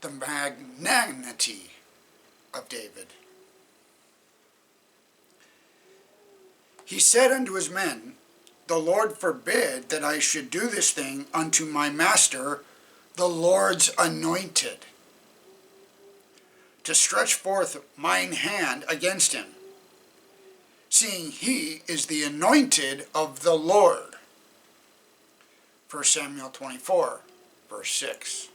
the magnanimity of David. He said unto his men, The Lord forbid that I should do this thing unto my master, the Lord's anointed, to stretch forth mine hand against him, seeing he is the anointed of the Lord. 1 Samuel 24, verse 6.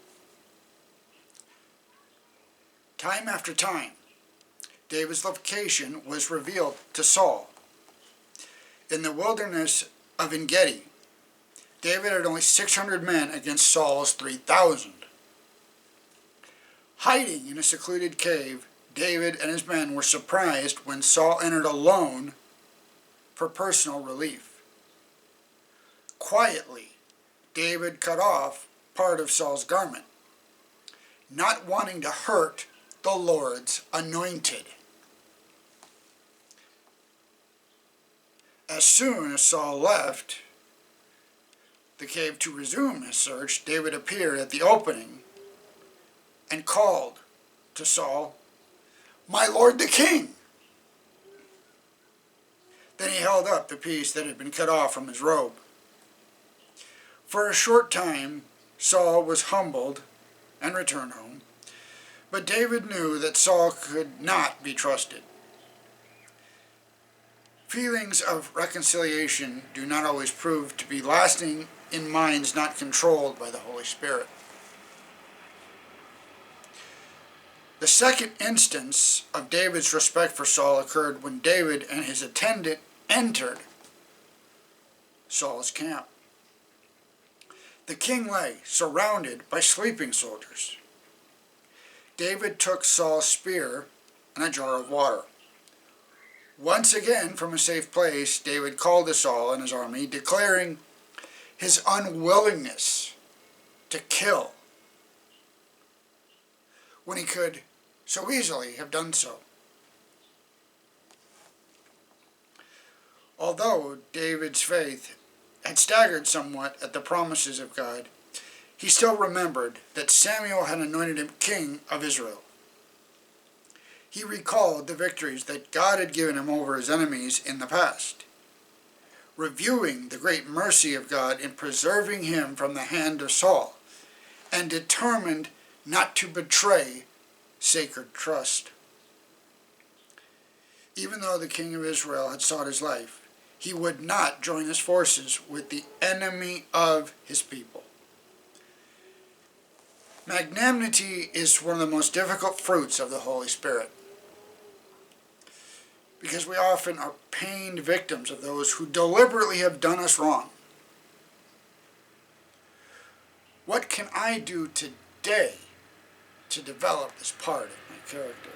Time after time, David's location was revealed to Saul. In the wilderness of En-Gedi, David had only 600 men against Saul's 3,000. Hiding in a secluded cave, David and his men were surprised when Saul entered alone for personal relief. Quietly, David cut off part of Saul's garment, not wanting to hurt the Lord's anointed. As soon as Saul left the cave to resume his search, David appeared at the opening and called to Saul, My lord the king! Then he held up the piece that had been cut off from his robe. For a short time, Saul was humbled and returned home, but David knew that Saul could not be trusted. Feelings of reconciliation do not always prove to be lasting in minds not controlled by the Holy Spirit. The second instance of David's respect for Saul occurred when David and his attendant entered Saul's camp. The king lay surrounded by sleeping soldiers. David took Saul's spear and a jar of water. Once again, from a safe place, David called to Saul and his army, declaring his unwillingness to kill when he could so easily have done so. Although David's faith had staggered somewhat at the promises of God, he still remembered that Samuel had anointed him king of Israel. He recalled the victories that God had given him over his enemies in the past, reviewing the great mercy of God in preserving him from the hand of Saul, and determined not to betray sacred trust. Even though the king of Israel had sought his life, he would not join his forces with the enemy of his people. Magnanimity is one of the most difficult fruits of the Holy Spirit, because we often are pained victims of those who deliberately have done us wrong. What can I do today to develop this part of my character?